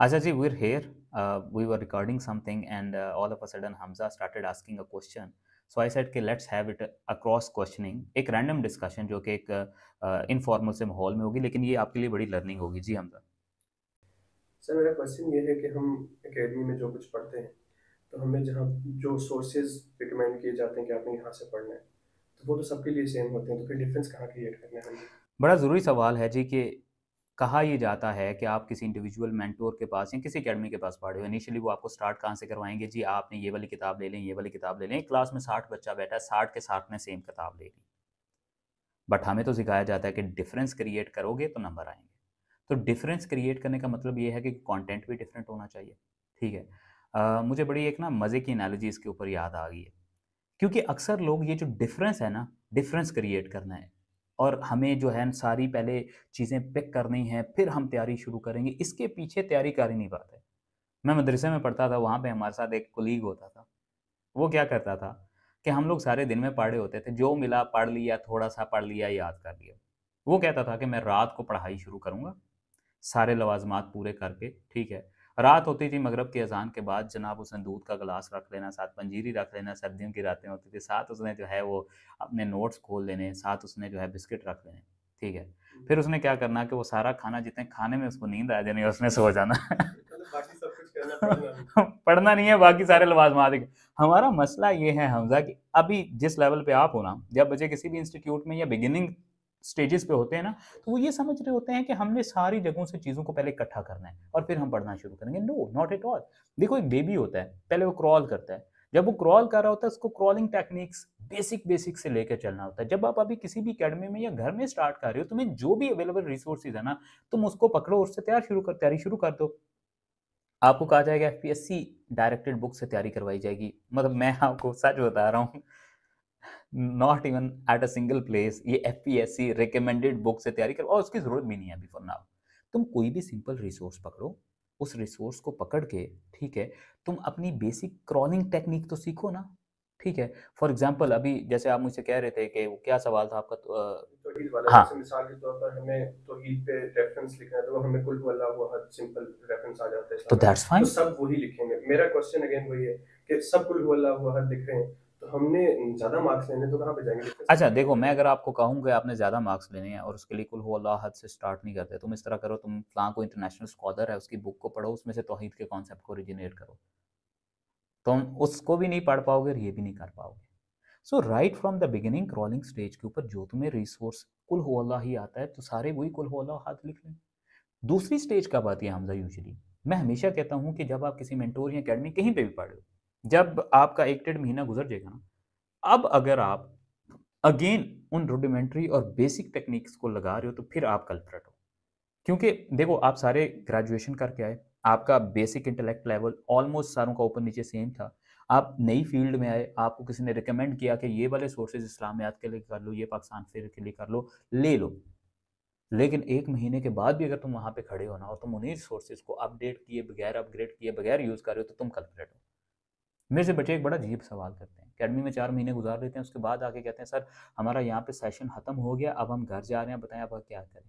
Acha ji, we're here. We were recording something, and all of a sudden Hamza started asking a question. So I said कि let's have it a cross questioning, एक random discussion जो कि एक informal से माहौल में होगी, लेकिन ये आपके लिए बड़ी लर्निंग होगी। जी हमजा। सर मेरा क्वेश्चन ये है कि हम एकेडमी में जो कुछ पढ़ते हैं तो हमें जहाँ जो सोर्सेज रिकमेंड किए जाते हैं कि आपने यहाँ से पढ़ना है तो वो तो सबके लिए सेम होते हैं, तो फिर डिफरेंस कहाँ क्रिएट करना है हमें? बड़ा ज़रूरी सवाल है जी कि कहा ये जाता है कि आप किसी इंडिविजुअल मेंटोर के पास या किसी एकेडमी के पास पढ़े हो, इनिशियली वो आपको स्टार्ट कहाँ से करवाएंगे, जी आपने ये वाली किताब ले लें, ये वाली किताब ले लें। एक क्लास में 60 बच्चा बैठा है, 60 के 60 ने सेम किताब ले ली। बट हमें तो सिखाया जाता है कि डिफरेंस क्रिएट करोगे तो नंबर आएंगे। तो डिफरेंस क्रिएट करने का मतलब ये है कि कंटेंट भी डिफरेंट होना चाहिए। ठीक है। मुझे बड़ी एक ना मज़े की एनालॉजी इसके ऊपर याद आ गई है, क्योंकि अक्सर लोग ये जो डिफरेंस है ना, डिफरेंस क्रिएट करना है और हमें जो है सारी पहले चीज़ें पिक करनी है, फिर हम तैयारी शुरू करेंगे, इसके पीछे तैयारी कर ही नहीं पाते। मैं मदरसे में पढ़ता था, वहाँ पे हमारे साथ एक कोलीग होता था। वो क्या करता था कि हम लोग सारे दिन में पढ़े होते थे, जो मिला पढ़ लिया, थोड़ा-सा पढ़ लिया, याद कर लिया। वो कहता था कि मैं रात को पढ़ाई शुरू करूँगा, सारे लवाज़मात पूरे करके, ठीक है। रात होती थी, मगरिब की अज़ान के बाद जनाब उसने दूध का गिलास रख लेना, साथ पंजीरी रख लेना, सर्दियों की रातें होती थी, साथ उसने जो है वो अपने नोट्स खोल लेने, साथ उसने जो है बिस्किट रख लेने, ठीक है। फिर उसने क्या करना कि वो सारा खाना, जितने खाने में उसको नींद आ जानी उसने सो जाना। मतलब बाकी सब कुछ करना, पढ़ना नहीं। पढ़ना नहीं है, बाकी सारे लवाज़मात ही। हमारा मसला ये है हमज़ा कि अभी जिस लेवल पे आप हो ना, जब बच्चे किसी भी इंस्टीट्यूट में या बिगिनिंग स्टेजेस पे होते हैं ना, तो वो ये समझ रहे होते हैं कि हमने सारी जगहों से चीज़ों को पहले इकट्ठा करना है और फिर हम पढ़ना शुरू करेंगे। No, not at all. देखो, एक बेबी होता है, पहले वो क्रॉल करता है। जब वो क्रॉल कर रहा होता है, उसको क्रॉलिंग टेक्निक्स बेसिक से लेकर चलना होता है। जब आप अभी किसी भी अकेडमी में या घर में स्टार्ट कर रहे हो, तुम्हें जो भी अवेलेबल रिसोर्सेज है ना, तुम उसको पकड़ो, उससे तैयारी शुरू कर दो। आपको कहा जाएगा एफपीएससी डायरेक्टेड बुक से तैयारी करवाई जाएगी। मतलब मैं आपको सच बता रहा हूँ, not even at a single place ये एफपीएससी रिकमेंडेड बुक से तैयारी करो, और उसकी जरूरत भी नहीं है अभी फॉर नाउ। तुम कोई भी सिंपल रिसोर्स पकड़ो, उस रिसोर्स को पकड़ के, ठीक है, तुम अपनी बेसिक क्रॉलिंग टेक्निक तो सीखो ना। ठीक है। फॉर एग्जाम्पल अभी जैसे आप मुझसे कह रहे थे कि वो क्या सवाल था आपका, तो, तौहीद वाला, हाँ। जैसे मिसाल के तौर पर हमें तौहीद पे रेफरेंस लिखना है तो हमें कुल हुवल्लाहु अहद सिंपल रेफरेंस आ जाता है तो सामने, दैट्स तो फाइन। सब वही लिखेंगे। मेरा क्वेश्चन अगेन वही है कि सब कुल हुवल्लाहु अहद लिख रहे हैं तो हमने ज्यादा मार्क्स लेने तो कहाँ पे जाएंगे? डिफरेंस अच्छा कहाँ देखो, क्रिएट मैं करेंगे? अगर आपको कहूँ कि आपने ज़्यादा मार्क्स लेने हैं और उसके लिए कुल हुआ अल्लाह अहद से स्टार्ट नहीं करते, तुम इस तरह करो, तुम फलां को इंटरनेशनल स्कॉलर है उसकी बुक को पढ़ो, उसमें से तौहीद के कॉन्सेप्ट को ओरिजिनेट करो, तुम उसको भी नहीं पढ़ पाओगे और ये भी नहीं कर पाओगे। So right from the beginning crawling stage के ऊपर जो तुम्हें रिसोर्स कुल हुआ अल्लाह ही आता है, तो सारे वही कुल हुआ अल्लाह अहद लिख लें। दूसरी स्टेज कब आती है हमजा? यूजुअली मैं हमेशा कहता हूँ कि जब आप किसी मेंटोर या अकेडमी कहीं पे भी पढ़ रहे हो, जब आपका एक डेढ़ महीना गुजर जाएगा ना, अब अगर आप अगेन उन रुडिमेंट्री और बेसिक टेक्निक्स को लगा रहे हो, तो फिर आप कल्प्रेट हो। क्योंकि देखो, आप सारे ग्रेजुएशन करके आए, आपका बेसिक इंटेलेक्ट लेवल ऑलमोस्ट सारों का ऊपर नीचे सेम था। आप नई फील्ड में आए, आपको किसी ने रिकमेंड किया कि ये वाले सोर्सेज इस्लामियात के लिए कर लो, ये पाकिस्तान फेयर के लिए कर लो, ले लो। लेकिन एक महीने के बाद भी अगर तुम वहाँ पे खड़े हो ना और तुम उन्हीं सोर्सेज को अपडेट किए बगैर, अपग्रेड किए बगैर यूज़ कर रहे हो, तो तुम कल्प्रेट हो। मेरे से बच्चे एक बड़ा अजीब सवाल करते हैं, अकेडमी में 4 महीने गुजार लेते हैं, उसके बाद आके कहते हैं सर हमारा यहाँ पे सेशन खत्म हो गया, अब हम घर जा रहे हैं, बताएं अब क्या करें।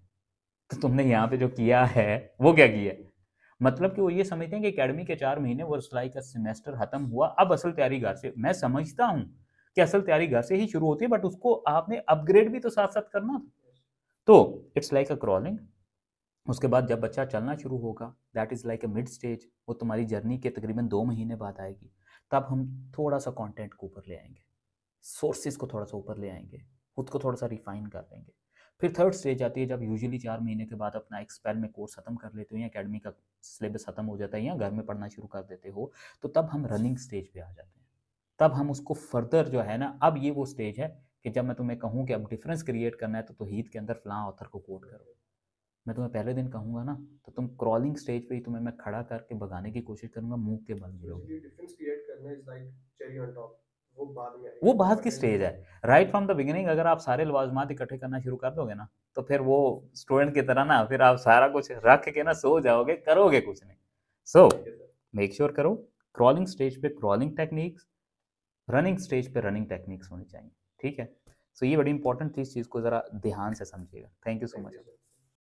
तो तुमने यहाँ पे जो किया है वो क्या किया है? मतलब कि वो ये समझते हैं कि एकेडमी के 4 महीने वो लाइक का सेमेस्टर खत्म हुआ, अब असल तैयारी घर से। मैं समझता हूँ कि असल तैयारी घर से ही शुरू होती है, बट उसको आपने अपग्रेड भी तो साथ साथ करना था। तो इट्स लाइक अ क्रॉलिंग। उसके बाद जब बच्चा चलना शुरू होगा, that is like a mid stage, वो तुम्हारी जर्नी के तकरीबन 2 महीने बाद आएगी। तब हम थोड़ा सा कंटेंट को ऊपर ले आएंगे, सोर्सेज को थोड़ा सा ऊपर ले आएंगे, खुद को थोड़ा सा रिफाइन कर लेंगे। फिर थर्ड स्टेज आती है जब यूजुअली 4 महीने के बाद अपना एक्सपेल में कोर्स खत्म कर लेते हो या अकेडमी का सिलेबस खत्म हो जाता है या घर में पढ़ना शुरू कर देते हो, तो तब हम रनिंग स्टेज पे आ जाते हैं। तब हम उसको फर्दर जो है ना, अब ये वो स्टेज है कि जब मैं तुम्हें कहूँ कि अब डिफरेंस क्रिएट करना है तो तौहीद के अंदर फलां ऑथर को कोट करो। मैं तुम्हें पहले दिन कहूँगा ना, तो तुम क्रॉलिंग स्टेज पे ही तुम्हें मैं खड़ा करके भगाने की कोशिश करूँगा, मुंह के बल मिलोगे। यूजुअली डिफरेंस क्रिएट करना is like cherry on top, वो बाद में वो आएगी, बाद की इम्पोर्टेंट स्टेज है। राइट फ्रॉम द बिगिनिंग अगर आप सारे लवाजमात इकट्ठे करना शुरू कर दोगे ना, तो फिर वो स्टूडेंट की तरह ना, फिर आप सारा कुछ रख के ना सो जाओगे, करोगे कुछ नहीं। सो ठीक है सर। मेक श्योर करो क्रॉलिंग स्टेज पे क्रॉलिंग टेक्निक्स, रनिंग स्टेज पे रनिंग टेक्निक्स होनी चाहिए। ठीक है। सो ये बड़ी इंपॉर्टेंट थी, इस चीज़ को ज़रा ध्यान से समझिएगा। Thank you so thank you much. Sir.